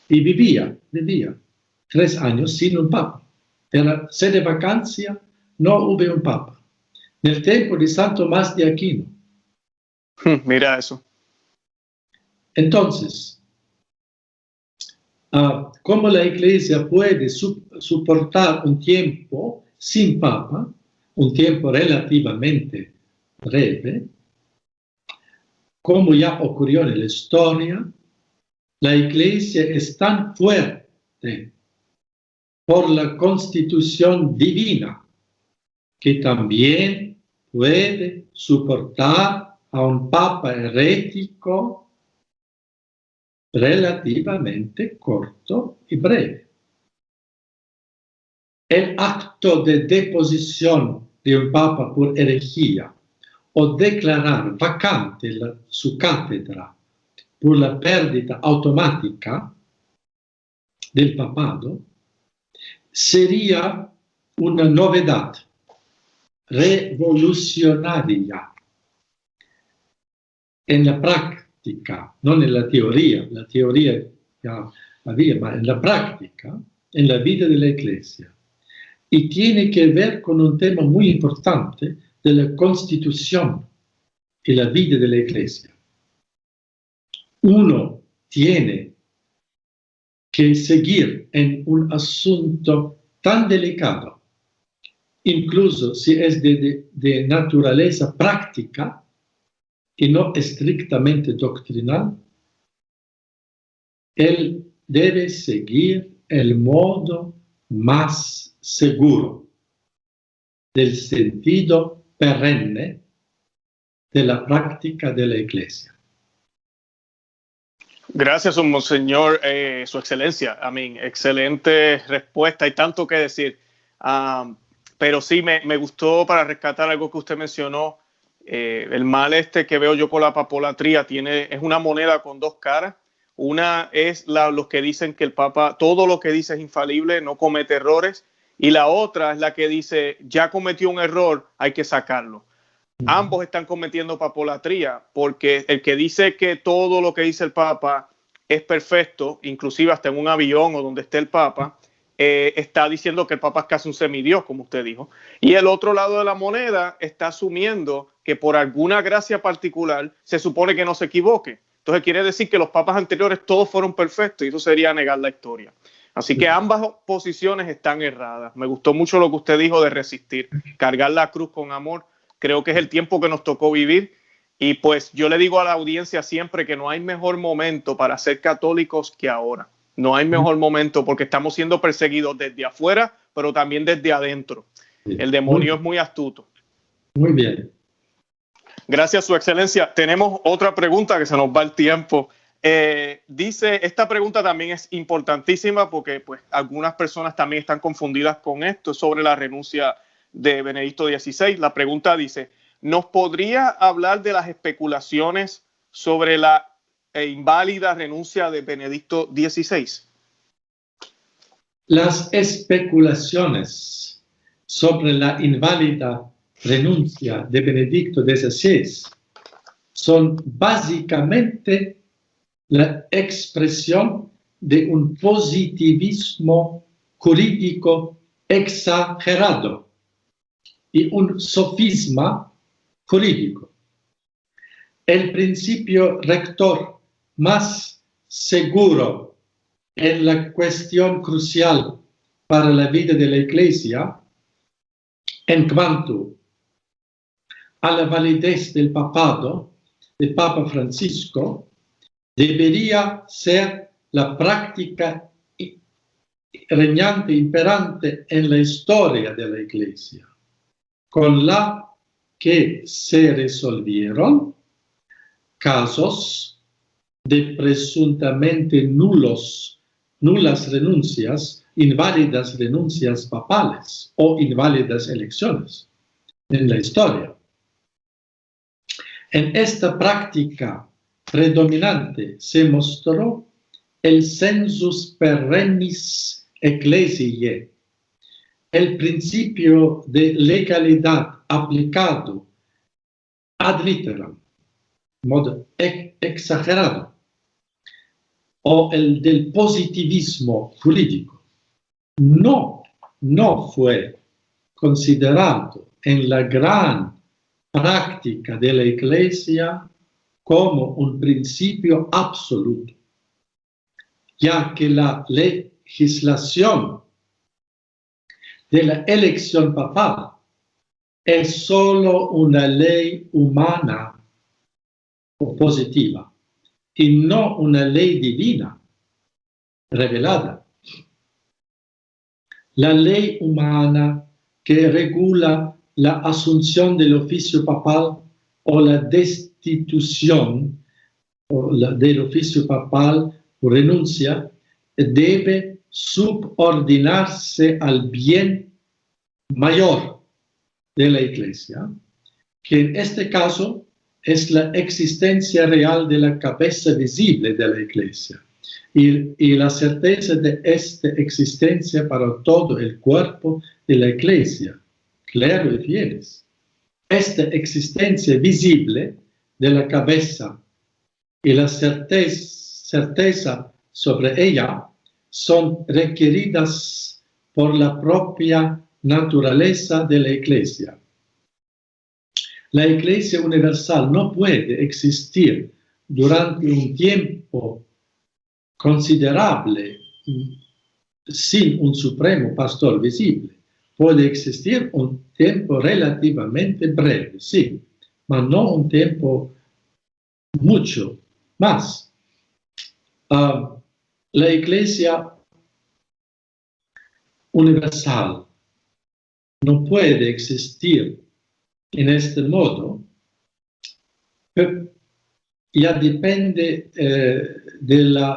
Y vivía 3 años sin un papa. Era sede vacancia, no hubo un papa. En el tiempo de San Tomás de Aquino. Mira eso. Entonces, ¿cómo la Iglesia puede soportar un tiempo sin papa, un tiempo relativamente breve? Como ya ocurrió en la historia, la Iglesia es tan fuerte por la constitución divina que también puede soportar a un papa herético relativamente corto y breve. El acto de deposición de un papa por herejía o declarar vacante su cátedra por la pérdida automática del papado, sería una novedad revolucionaria en la práctica, no en la teoría ya había, pero en la práctica, en la vida de la Iglesia. Y tiene que ver con un tema muy importante de la constitución y la vida de la Iglesia. Uno tiene que seguir en un asunto tan delicado, incluso si es de naturaleza práctica y no estrictamente doctrinal, él debe seguir el modo más seguro del sentido perenne de la práctica de la Iglesia. Gracias, Monseñor, Su Excelencia. Excelente respuesta. Hay tanto que decir. Pero sí, me gustó para rescatar algo que usted mencionó. El mal que veo yo con la papolatría es una moneda con dos caras. Una es los que dicen que el Papa, todo lo que dice es infalible, no comete errores. Y la otra es la que dice, ya cometió un error, hay que sacarlo. Ambos están cometiendo papolatría, porque el que dice que todo lo que dice el Papa es perfecto, inclusive hasta en un avión o donde esté el Papa, está diciendo que el Papa es casi un semidios, como usted dijo. Y el otro lado de la moneda está asumiendo que por alguna gracia particular se supone que no se equivoque. Entonces quiere decir que los papas anteriores todos fueron perfectos y eso sería negar la historia. Así que ambas posiciones están erradas. Me gustó mucho lo que usted dijo de resistir, cargar la cruz con amor. Creo que es el tiempo que nos tocó vivir y pues yo le digo a la audiencia siempre que no hay mejor momento para ser católicos que ahora. No hay mejor momento porque estamos siendo perseguidos desde afuera, pero también desde adentro. El demonio es muy astuto. Muy bien. Gracias, Su Excelencia. Tenemos otra pregunta que se nos va el tiempo. Dice, esta pregunta también es importantísima porque pues, algunas personas también están confundidas con esto sobre la renuncia de Benedicto XVI. La pregunta dice, ¿nos podría hablar de las especulaciones sobre la inválida renuncia de Benedicto XVI? Las especulaciones sobre la inválida renuncia de Benedicto XVI son básicamente la expresión de un positivismo jurídico exagerado y un sofisma jurídico. El principio rector más seguro en la cuestión crucial para la vida de la Iglesia en cuanto a la validez del papado del Papa Francisco debería ser la práctica regnante, imperante en la historia de la Iglesia, con la que se resolvieron casos de presuntamente nulas renuncias, inválidas renuncias papales o inválidas elecciones en la historia. En esta práctica predominante se mostró el sensus perennis ecclesiae, el principio de legalidad aplicado ad literam, modo exagerado, o el del positivismo jurídico, no fue considerado en la gran práctica de la Iglesia como un principio absoluto, ya que la legislación de la elección papal es solo una ley humana o positiva y no una ley divina revelada. La ley humana que regula la asunción del oficio papal o la destitución del oficio papal o renuncia debe subordinarse al bien mayor de la Iglesia, que en este caso es la existencia real de la cabeza visible de la Iglesia y la certeza de esta existencia para todo el cuerpo de la Iglesia, clero y fieles. Esta existencia visible de la cabeza y la certeza sobre ella son requeridas por la propia naturaleza de la Iglesia. La Iglesia universal no puede existir durante un tiempo considerable sin un supremo pastor visible. Puede existir un tiempo relativamente breve, sí, pero no un tiempo mucho más. La Iglesia universal no puede existir en este modo, ya depende de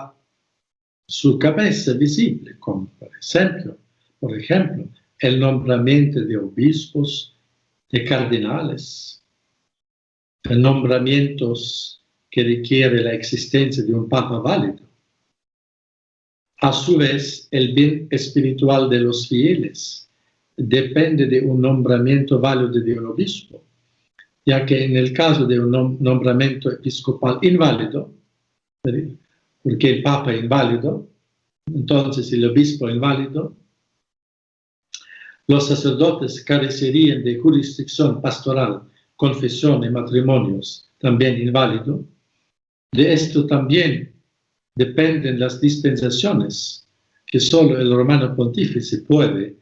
su cabeza visible, como por ejemplo, el nombramiento de obispos, de cardenales, de nombramientos que requiere la existencia de un papa válido. A su vez, el bien espiritual de los fieles depende de un nombramiento válido de un obispo, ya que en el caso de un nombramiento episcopal inválido, porque el papa es inválido, entonces el obispo es inválido, los sacerdotes carecerían de jurisdicción pastoral, confesión y matrimonios, también inválido. De esto también dependen las dispensaciones que solo el romano pontífice puede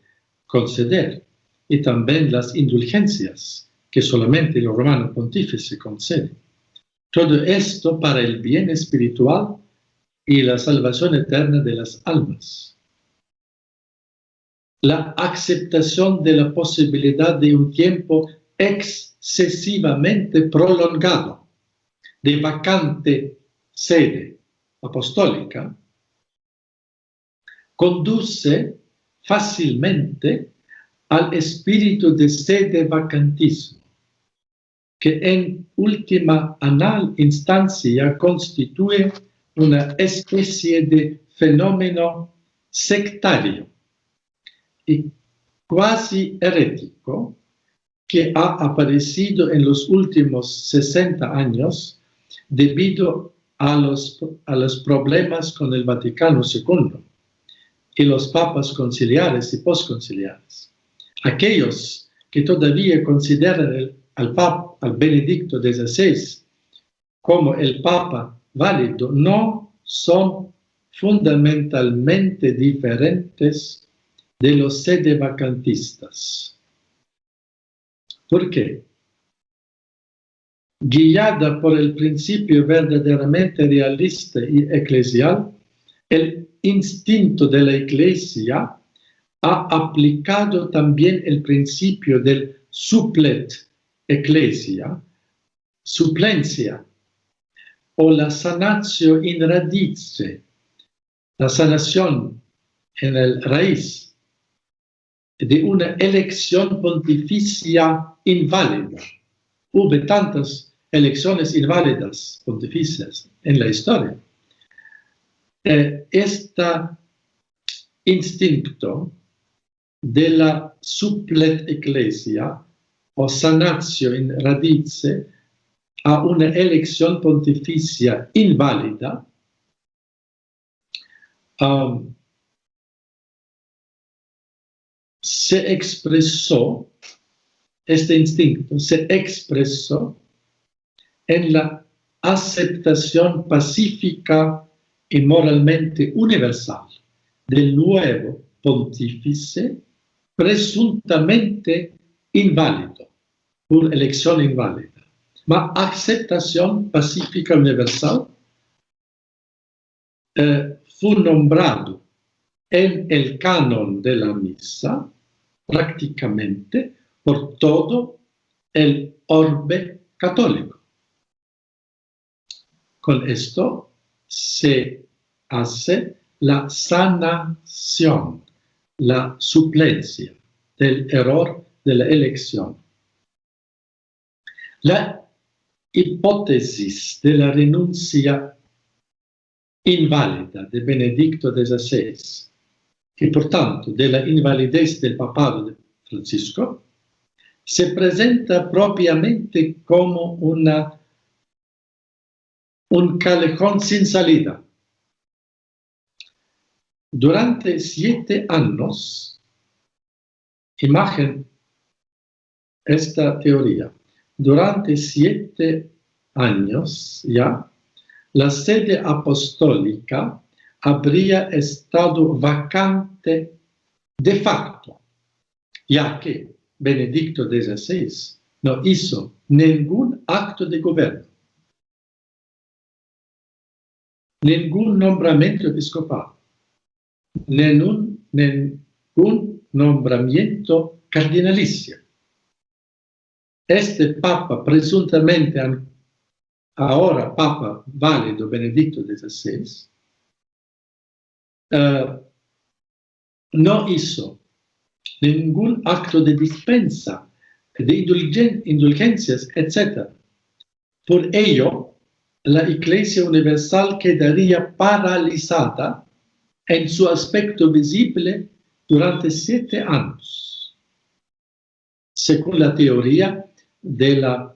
conceder y también las indulgencias que solamente el romano pontífice concede. Todo esto para el bien espiritual y la salvación eterna de las almas. La aceptación de la posibilidad de un tiempo excesivamente prolongado de vacante sede apostólica conduce fácilmente al espíritu de sede vacantismo, que en última instancia constituye una especie de fenómeno sectario y cuasi herético que ha aparecido en los últimos 60 años debido a los problemas con el Vaticano II y los papas conciliares y posconciliares. Aquellos que todavía consideran al Benedicto XVI como el papa válido no son fundamentalmente diferentes de los sedevacantistas. ¿Por qué? Guiada por el principio verdaderamente realista y eclesial, el instinto de la Iglesia ha aplicado también el principio del supplet ecclesia, suplencia, o la sanatio in radice, la sanación en el raíz, de una elección pontificia inválida. Hubo tantas elecciones inválidas pontificias en la historia. Este instinto de la supplet ecclesia o sanatio in radice a una elección pontificia inválida se expresó, este instinto se expresó en la aceptación pacífica y moralmente universal del nuevo pontífice presuntamente inválido, por elección inválida. Ma aceptación pacífica universal fue nombrado en el canon de la misa prácticamente por todo el orbe católico. Con esto se hace la sanación, la suplencia del error de la elección. La hipótesis de la renuncia inválida de Benedicto XVI y por tanto de la invalidez del papado de Francisco, se presenta propiamente como un callejón sin salida. Durante 7 años, imagen esta teoría, durante 7 años ya, la sede apostólica habría estado vacante de facto, ya que Benedicto XVI no hizo ningún acto de gobierno, ningún nombramiento episcopal, ningún nombramiento cardinalicio. Este Papa, presuntamente ahora Papa válido Benedicto XVI, no hizo ningún acto de dispensa, de indulgencias, etc. Por ello, la Iglesia Universal quedaría paralizada en su aspecto visible durante 7 años, según la teoría de la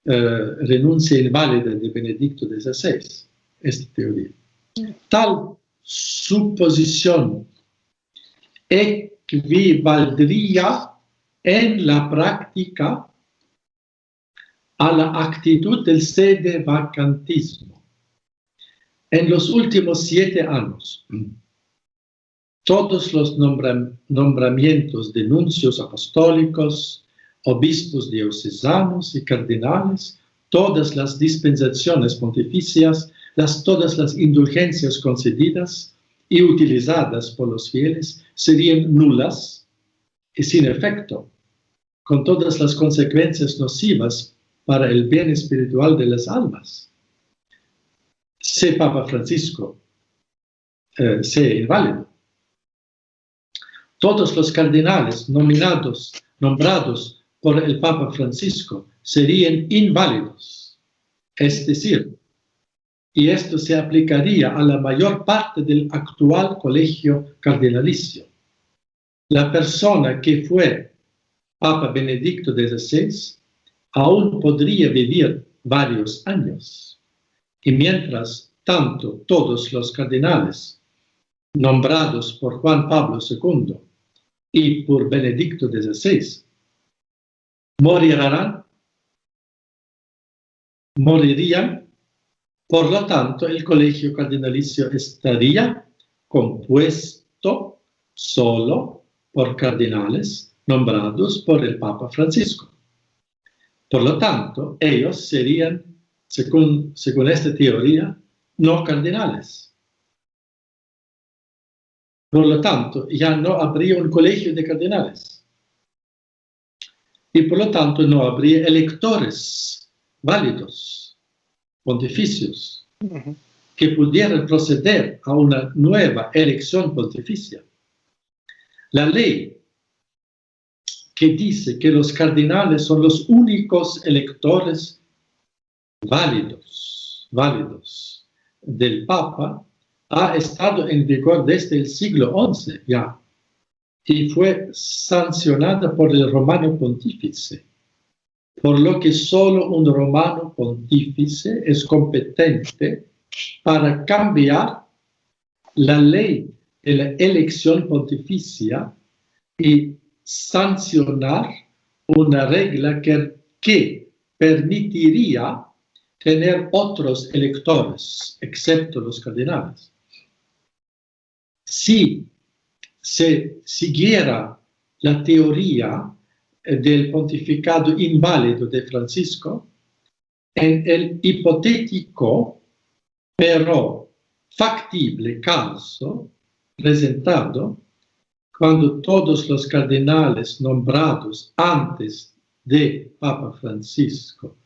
renuncia inválida de Benedicto XVI, esta teoría. Tal suposición equivaldría en la práctica a la actitud del sedevacantismo. En los últimos 7 años, todos los nombramientos de nuncios apostólicos, obispos diocesanos y cardenales, todas las dispensaciones pontificias, todas las indulgencias concedidas y utilizadas por los fieles serían nulas y sin efecto, con todas las consecuencias nocivas para el bien espiritual de las almas. Si Papa Francisco sea inválido, todos los cardenales nombrados por el Papa Francisco serían inválidos, es decir, y esto se aplicaría a la mayor parte del actual colegio cardinalicio. La persona que fue Papa Benedicto XVI aún podría vivir varios años, y mientras tanto todos los cardenales nombrados por Juan Pablo II y por Benedicto XVI morirían. Por lo tanto, el colegio cardinalicio estaría compuesto solo por cardenales nombrados por el Papa Francisco. Por lo tanto, ellos serían, según esta teoría, no cardenales. Por lo tanto, ya no habría un colegio de cardenales. Y por lo tanto, no habría electores válidos, pontificios, que pudieran proceder a una nueva elección pontificia. La ley que dice que los cardenales son los únicos electores válidos del Papa ha estado en vigor desde el siglo XI ya y fue sancionada por el Romano Pontífice, por lo que solo un Romano Pontífice es competente para cambiar la ley de la elección pontificia y sancionar una regla que permitiría tener otros electores, excepto los cardenales. Si se siguiera la teoría del pontificado inválido de Francisco, en el hipotético pero factible caso presentado, cuando todos los cardenales nombrados antes de Papa Francisco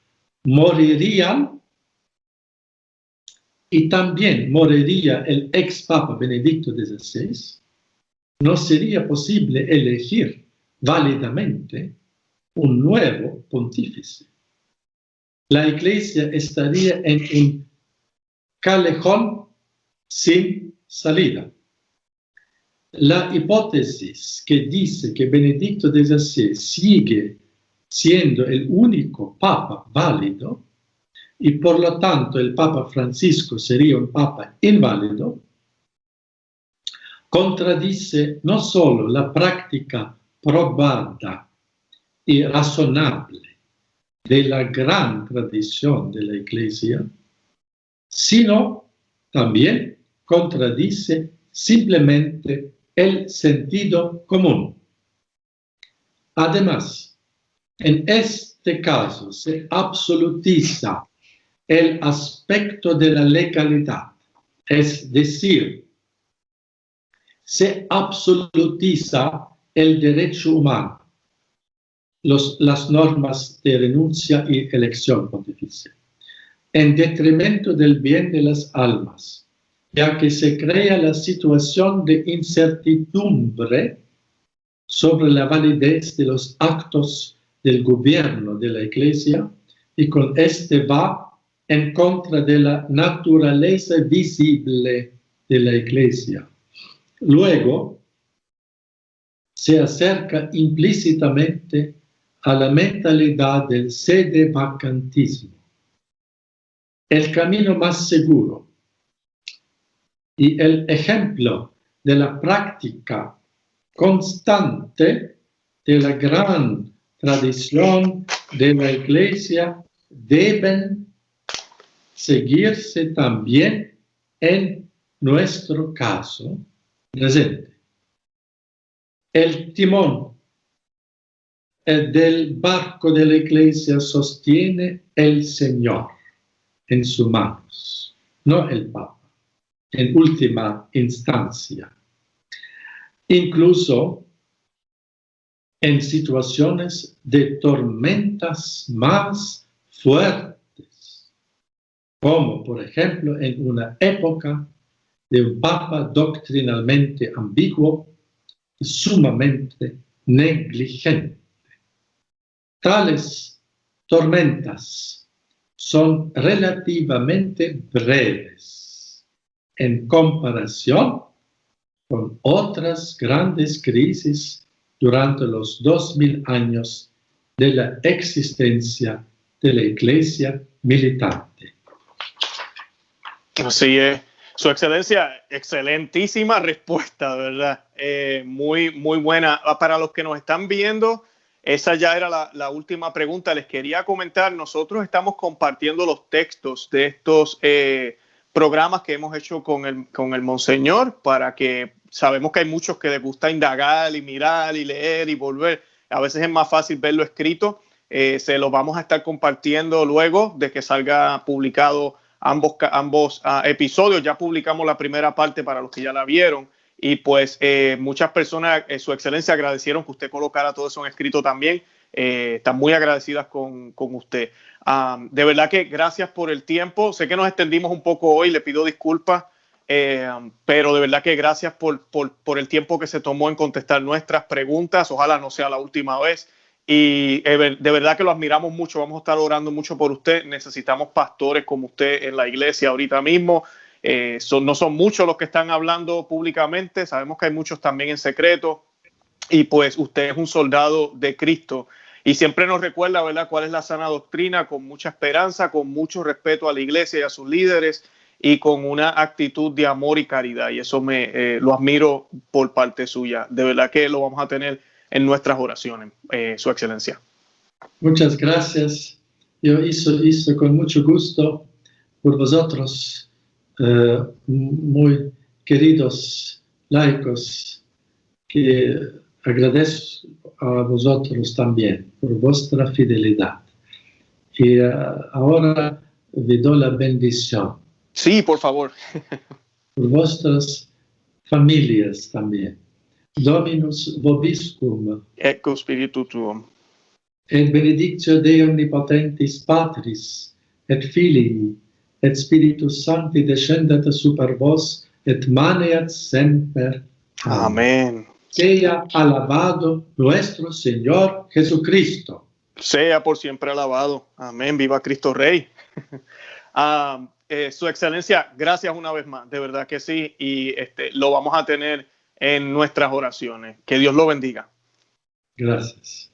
morirían y también moriría el ex Papa Benedicto XVI, no sería posible elegir válidamente un nuevo pontífice. la Iglesia estaría en un callejón sin salida. La hipótesis que dice que Benedicto XVI sigue siendo el único papa válido y por lo tanto el Papa Francisco sería un papa inválido, contradice no solo la práctica probada y razonable de la gran tradición de la Iglesia, sino también contradice simplemente el sentido común. Además, en este caso se absolutiza el aspecto de la legalidad, es decir, se absolutiza el derecho humano, las normas de renuncia y elección pontificia, en detrimento del bien de las almas, ya que se crea la situación de incertidumbre sobre la validez de los actos del gobierno de la Iglesia y con este va en contra de la naturaleza visible de la Iglesia. Luego, se acerca implícitamente a la mentalidad del sedevacantismo. El camino más seguro y el ejemplo de la práctica constante de la gran tradición de la Iglesia deben seguirse también en nuestro caso presente. El timón del barco de la Iglesia sostiene el Señor en sus manos, no el Papa, en última instancia. Incluso en situaciones de tormentas más fuertes, como por ejemplo en una época de un Papa doctrinalmente ambiguo y sumamente negligente. Tales tormentas son relativamente breves en comparación con otras grandes crisis durante los 2000 años de la existencia de la Iglesia militante. Así es. Su Excelencia, excelentísima respuesta, ¿verdad? Muy buena. Para los que nos están viendo, esa ya era la última pregunta. Les quería comentar, nosotros estamos compartiendo los textos de estos programas que hemos hecho con el Monseñor, para que sabemos que hay muchos que les gusta indagar y mirar y leer y volver. A veces es más fácil verlo escrito. Se lo vamos a estar compartiendo luego de que salga publicado ambos episodios. Ya publicamos la primera parte para los que ya la vieron y pues muchas personas, su excelencia, agradecieron que usted colocara todo eso en escrito también. Están muy agradecidas con usted. De verdad que gracias por el tiempo. Sé que nos extendimos un poco hoy, le pido disculpas, pero de verdad que gracias por el tiempo que se tomó en contestar nuestras preguntas. Ojalá no sea la última vez. Y de verdad que lo admiramos mucho. Vamos a estar orando mucho por usted. Necesitamos pastores como usted en la iglesia ahorita mismo. No son muchos los que están hablando públicamente. Sabemos que hay muchos también en secreto. Y pues usted es un soldado de Cristo. Y siempre nos recuerda, ¿verdad?, cuál es la sana doctrina, con mucha esperanza, con mucho respeto a la iglesia y a sus líderes y con una actitud de amor y caridad. Y eso lo admiro por parte suya. De verdad que lo vamos a tener en nuestras oraciones, Su Excelencia. Muchas gracias. Yo hice con mucho gusto por vosotros, muy queridos laicos, que agradezco a vosotros también por vuestra fidelidad. Y ahora vi doy la bendición. Sí, por favor. Por vuestras familias también. Dominus vobiscum. Et cum spiritu tuum. Et benedictio Dei omnipotentis Patris, et Filii, et Spiritus Sancti descendat super vos, et maneat semper. Amén. Sea alabado nuestro Señor Jesucristo. sea por siempre alabado. Amén. Viva Cristo Rey. Su Excelencia, gracias una vez más, de verdad que sí, y lo vamos a tener en nuestras oraciones. Que Dios lo bendiga. Gracias.